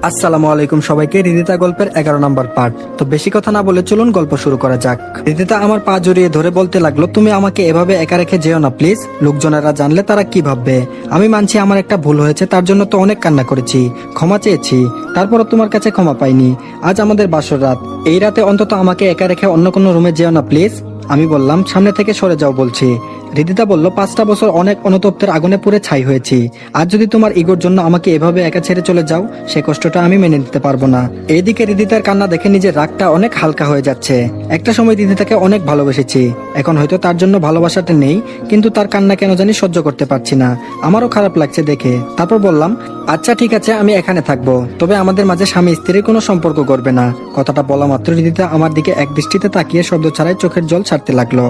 আসসালামু আলাইকুম সবাইকে। হৃদিতা গল্পের 11 নম্বর পার্ট। তো বেশি কথা না বলে চলুন গল্প শুরু করা যাক। হৃদিতা আমার পা জড়িয়ে ধরে বলতে লাগলো, তুমি আমাকে এভাবে একা রেখে যেও না প্লিজ। লোকজনেরা জানলে তারা কি ভাববে? আমি মানছি আমার একটা ভুল হয়েছে, তার জন্য তো অনেক কান্না করেছি, ক্ষমা চেয়েছি, তারপরও তোমার কাছে ক্ষমা পাইনি। আজ আমাদের বাসর রাত, এই রাতে অন্তত আমাকে একা রেখে অন্য কোনো রুমে যেও না প্লিজ। আমি বললাম, সামনে থেকে সরে যাও বলছি। হৃদিতা বলল, 5টা বছর অনেক অনুতপ্তের আগুনে পুড়ে ছাই হয়েছি। আজ যদি তোমার ইগোর জন্য আমাকে এভাবে একা ছেড়ে চলে যাও, সে কষ্টটা আমি মেনে নিতে পারবো না। এইদিকে হৃদিতার কান্না দেখে নিজের রাগটা অনেক হালকা হয়ে যাচ্ছে। একটা সময় হৃদিতাকে অনেক ভালোবেসেছি, এখন হয়তো তার জন্য ভালোবাসাটা নেই, কিন্তু তার কান্না কেন জানি সহ্য করতে পারছি না। আমারও খারাপ লাগছে দেখে। তারপর বললাম, আচ্ছা ঠিক আছে, আমি এখানে থাকবো, তবে আমাদের মাঝে স্বামী স্ত্রীর কোনো সম্পর্ক করবে না। কথাটা বলা মাত্র হৃদিতা আমার দিকে এক দৃষ্টিতে তাকিয়ে শব্দ ছাড়াই চোখের জল ছাড়তে লাগলো।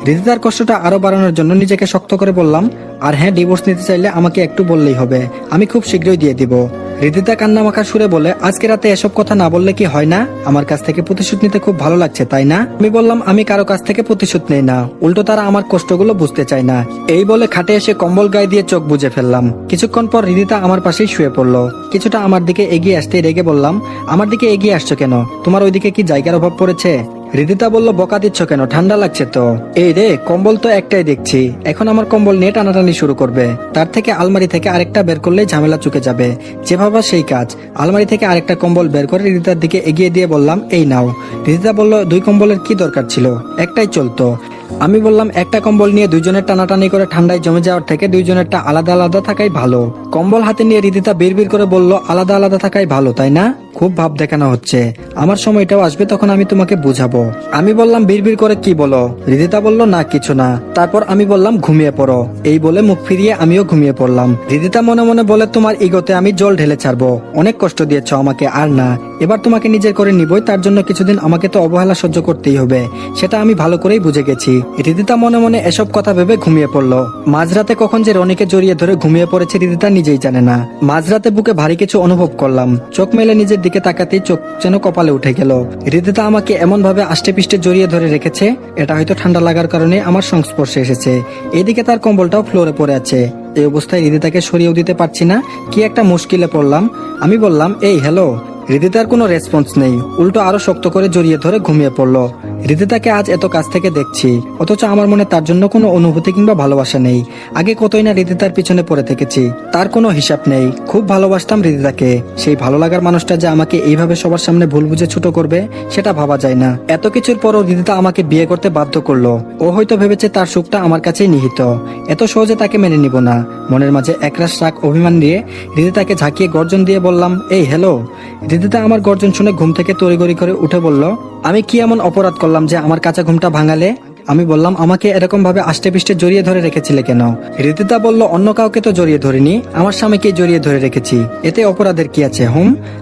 হৃদিতার কষ্টটা আরো বাড়ানোর জন্য নিজেকে শক্ত করে বললাম, আর হ্যাঁ, ডিভোর্স নিতে চাইলে আমাকে একটু বললেই হবে, আমি খুব শীঘ্রই দিয়ে দিব। হৃদিতা কান্নামাখা সুরে বলে, আজকে রাতে এসব কথা না বললে কি হয় না? আমার কাছ থেকে প্রতিশোধ নিতে খুব ভালো লাগছে তাই না? আমি বললাম, আমি কারো কাছ থেকে প্রতিশোধ নেই না, উল্টো তারা আমার কষ্টগুলো বুঝতে চায় না। এই বলে খাটে এসে কম্বল গায়ে দিয়ে চোখ বুজে ফেললাম। কিছুক্ষণ পর হৃদিতা আমার পাশেই শুয়ে পড়লো। কিছুটা আমার দিকে এগিয়ে আসতে রেগে বললাম, আমার দিকে এগিয়ে আসছো কেন? তোমার ওইদিকে কি জায়গার অভাব পড়েছে? হৃদিতা বলল, বকা দিচ্ছ কেন? ঠান্ডা লাগছে তো। এই রে, কম্বল তো একটাই দেখছি, এখন আমার কম্বল নিয়ে টানাটানি শুরু করবে। তার থেকে আলমারি থেকে আরেকটা বের করলেই ঝামেলা চুকে যাবে। যে ভাবা সেই কাজ। আলমারি থেকে আরেকটা কম্বল বের করে হৃদিতার দিকে এগিয়ে দিয়ে বললাম, এই নাও। হৃদিতা বলল, 2 কম্বলের কি দরকার ছিল? একটাই চলতো। আমি বললাম, একটা কম্বল নিয়ে দুইজনের টানাটানি করে ঠান্ডায় জমে যাওয়ার থেকে দুইজনেরটা আলাদা আলাদা থাকাই ভালো। কম্বল হাতে নিয়ে হৃদিতা বিড়বিড় করে বলল, আলাদা আলাদা থাকাই ভালো তাই না? খুব ভাব দেখানো হচ্ছে। আমার সময়টাও আসবে, তখন আমি তোমাকে বুঝাবো। আমি বললাম, বিড়বিড় করে কি বলো? হৃদিতা বলল, না কিছু না। তারপর আমি বললাম, ঘুমিয়ে পড়ো। এই বলে মুখ ফিরিয়ে আমিও ঘুমিয়ে পড়লাম। হৃদিতা মনে মনে বলে, তোমার ইগোতে আমি জল ঢেলে ছাড়বো। অনেক কষ্ট দিয়েছ আমাকে, আর না, এবার তোমাকে নিজের করে নিবই। তার জন্য কিছুদিন আমাকে তো অবহেলা সহ্য করতেই হবে, সেটা আমি ভালো করেই বুঝে গেছি। হৃদিতা মনে মনে এসব কথা ভেবে ঘুমিয়ে পড়লো। মাঝরাতে কখন যে রনিকে জড়িয়ে ধরে ঘুমিয়ে পড়েছে হৃদিতা নিজেই জানে না। মাঝরাতে বুকে ভারী কিছু অনুভব করলাম। চোখ মেলে নিজের দিকে তাকাতেই চোখ যেন কপালে উঠে গেল। হৃদিতা আমাকে এমন ভাবে আষ্টে পিষ্টে জড়িয়ে ধরে রেখেছে, এটা হয়তো ঠান্ডা লাগার কারণে আমার সংস্পর্শে এসেছে। এদিকে তার কম্বলটাও ফ্লোরে পড়ে আছে। এই অবস্থায় হৃদিতাকে সরিয়েও দিতে পারছি না, কি একটা মুশকিলে পড়লাম। আমি বললাম, এই হ্যালো। হৃদিতার কোনো রেসপন্স নেই, উল্টো আরো শক্ত করে জড়িয়ে ধরে ঘুমিয়ে পড়লো। হৃদিতাকে আজ এত কাছ থেকে দেখছি, অথচ আমার মনে তার জন্য কোনো অনুভূতি কিংবা ভালোবাসা নেই। আগে কতই না হৃদিতার পিছনে পড়ে থেকেছি, তার কোনো হিসাব নেই। খুব ভালোবাসতাম হৃদিতাকে। সেই ভালো লাগার মানুষটা যে আমাকে এইভাবে সবার সামনে ভুল বুঝে ছোট করবে, সেটা ভাবা যায় না। এত কিছুর পরও হৃদিতা আমাকে বিয়ে করতে বাধ্য করলো। ও হয়তো ভেবেছে তার সুখটা আমার কাছেই নিহিত। এত সহজে তাকে মেনে নিব না। মনের মাঝে একরাশ রাগ অভিমান নিয়ে হৃদিতাকে ঝাঁকিয়ে গর্জন দিয়ে বললাম, এই হ্যালো। হৃদিতা আমার গর্জন শুনে ঘুম থেকে তড়িঘড়ি করে উঠে বলল, আমি কি এমন অপরাধ করলাম যে আমার কাঁচা ঘুমটা ভাঙালে? আমি বললাম, আমাকে এরকম ভাবে আষ্টে পিষ্টে জড়িয়ে ধরে রেখেছিলে কেন? হৃদিতা বলল, অন্য কাউকে তো জড়িয়ে ধরিনি, আমার স্বামীকে জড়িয়ে ধরে রেখেছি, এতে অপরাধের কি আছে?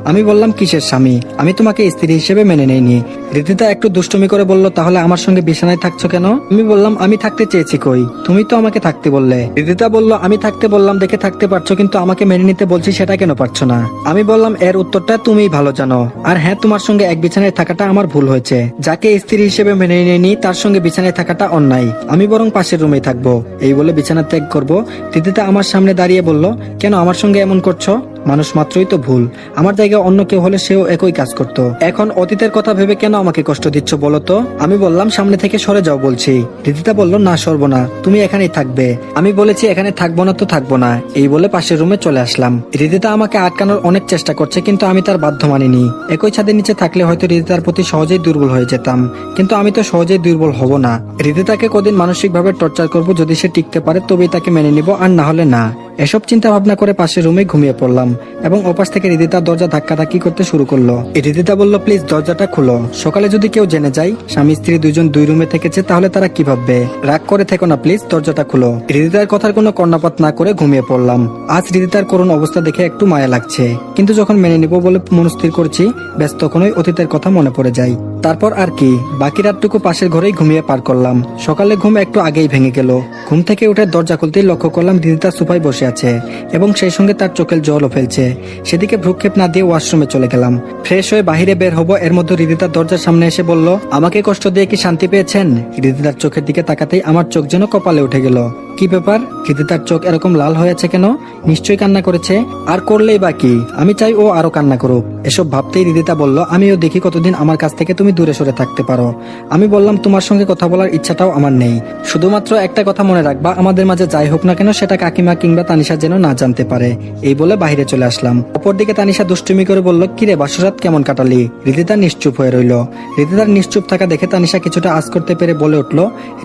আমি বললাম, কিসের স্বামী? আমি তোমাকে স্ত্রী হিসেবে মেনে নেইনি। হৃদিতা একটু দুষ্টুমি করে বলল, তাহলে আমার সঙ্গে বিছানায় থাকছো কেন? আমি বললাম, আমি থাকতে চেয়েছি কই, তুমি তো আমাকে থাকতে বললে। হৃদিতা বলল, আমি থাকতে বললাম দেখে থাকতে পারছো, কিন্তু আমাকে মেনে নিতে বলছি সেটা কেন পারছো না? আমি বললাম, এর উত্তরটা তুমিই ভালো জানো। আর হ্যাঁ, তোমার সঙ্গে এক বিছানায় থাকাটা আমার ভুল হয়েছে। যাকে স্ত্রী হিসেবে মেনে নেইনি তার সঙ্গে বিছানায় থাকাটা অন্যায়। আমি বরং পাশের রুমেই থাকবো। এই বলে বিছানা ত্যাগ করবো। হৃদিতা আমার সামনে দাঁড়িয়ে বলল, কেন আমার সঙ্গে এমন করছো? মানুষ মাত্রই তো ভুল। আমার জায়গায় অন্য কেউ হলে সেও একই কাজ করত। এখন অতীতের কথা ভেবে কেন আমাকে কষ্ট দিচ্ছ বলো তো? আমি বললাম, সামনে থেকে সরে যাও বলছি। হৃদিতা বলল, না সরবো না, তুমি এখানেই থাকবে। আমি বলেছি, এখানে থাকবো না তো থাকবো না। এই বলে পাশের রুমে চলে আসলাম। হৃদিতা আমাকে আটকানোর অনেক চেষ্টা করছে, কিন্তু আমি তার বাধ্য মানিনি। একই ছাদের নিচে থাকলে হয়তো হৃদিতার প্রতি সহজেই দুর্বল হয়ে যেতাম, কিন্তু আমি তো সহজেই দুর্বল হব না। হৃদিতাকে কদিন মানসিকভাবে টর্চার করব, যদি সে টিকতে পারে তবেই তাকে মেনে নিব, আর না হলে না। এসব চিন্তা ভাবনা করে পাশের রুমে ঘুমিয়ে পড়লাম এবং ওপাশ থেকে হৃদিতার দরজা ধাক্কাধাক্কি করতে শুরু করলো। হৃদিতা বলল, প্লিজ দরজাটা খুলো। সকালে যদি কেউ জেনে যায় স্বামী স্ত্রী দুইজন 2 রুমে থেকেছে, তাহলে তারা কি ভাববে? রাগ করে থেকো না প্লিজ, দরজাটা খুলো। হৃদিতার কথার কোনো কর্ণপাত না করে ঘুমিয়ে পড়লাম। আজ হৃদিতার করুণ অবস্থা দেখে একটু মায়া লাগছে, কিন্তু যখন মেনে নিব বলে মনস্থির করছি, ব্যস্ত তখনই অতীতের কথা মনে পড়ে যায়। তারপর আর কি, বাকি রাতটুকু পাশের ঘরেই ঘুমিয়ে পার করলাম। সকালে ঘুম একটু আগেই ভেঙে গেল। ঘুম থেকে উঠে দরজা খুলতেই লক্ষ্য করলাম হৃদিতা সোফায় বসে আছে এবং সেই সঙ্গে তার চোখের জলও ফেলছে। সেদিকে ভ্রুক্ষেপ না দিয়ে ওয়াশরুমে চলে গেলাম। ফ্রেশ হয়ে বাহিরে বের হবো, এর মধ্যে হৃদিতার দরজার সামনে এসে বলল, আমাকে কষ্ট দিয়ে কি শান্তি পেয়েছেন? হৃদিতার চোখের দিকে তাকাতেই আমার চোখ যেন কপালে উঠে গেল। কি ব্যাপার? রিদিতার চোখ এরকম লাল হয়ে আছে কেন? নিশ্চয়ই কান্না করেছে। আর করলেই বা কি, আমি চাই ও আরো কান্না করুক। এসব ভাবতেই রিদিতা বলল, আমিও দেখি কতদিন আমার কাছ থেকে তুমি দূরে সরে থাকতে পারো। আমি বললাম, তোমার সঙ্গে কথা বলার ইচ্ছাটাও আমার নেই। শুধুমাত্র একটা কথা মনে রাখবা, আমাদের মাঝে যাই হোক না কেন সেটা কাকিমা কিংবা তানিশা যেন না জানতে পারে। এই বলে বাইরে চলে আসলাম। অপরদিকে তানিশা দুষ্টুমি করে বলল, কিরে বাসরাত কেমন কাটালি? রিদিতা নিশ্চুপ হয়ে রইল। রিদিতার নিশ্চুপ থাকা দেখে তানিশা কিছুটা আঁচ করতে পেরে বলে উঠল,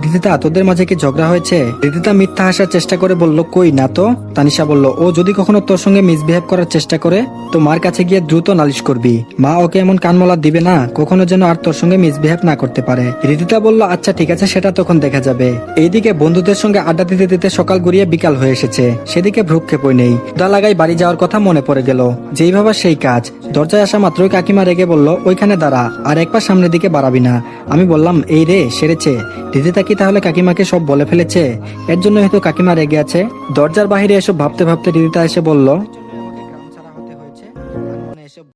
রিদিতা তোদের মাঝে কি ঝগড়া হয়েছে? রিদিতা মিথ্যা হাসার চেষ্টা করে বলল, কই না তো। তানিশা বলল, ও যদি কখনো তোর সঙ্গে মিসবিহেভ করার চেষ্টা করে তো মার কাছে গিয়ে দ্রুত নালিশ করবি। মা ওকে এমন কানমলা দিবে না, কখনো যেন আর তোর সঙ্গে মিসবিহেভ না করতে পারে। রিদিতা বলল, আচ্ছা ঠিক আছে, সেটা তখন দেখা যাবে। এইদিকে বন্ধুদের সঙ্গে আড্ডা দিতে দিতে সকাল গড়িয়ে বিকাল হয়ে এসেছে। সেদিকে ভ্রুক্ষেপই নেই। দা লাগাই বাড়ি যাওয়ার কথা মনে পড়ে গেল। যেই ভাবা সেই কাজ। দরজায় আসা মাত্রই কাকিমা রেগে বলল, ওইখানে দাঁড়া, আর এক পা সামনের দিকে বাড়াবি না। আমি বললাম, এই রে সেরেছে। রিদিতা কি তাহলে কাকিমাকে সব বলে ফেলেছে? এর জন্য হয়তো কাকিমা রেগে আছে। দরজার বাইরে এসব ভাবতে ভাবতে রিদিতা এসে বলল,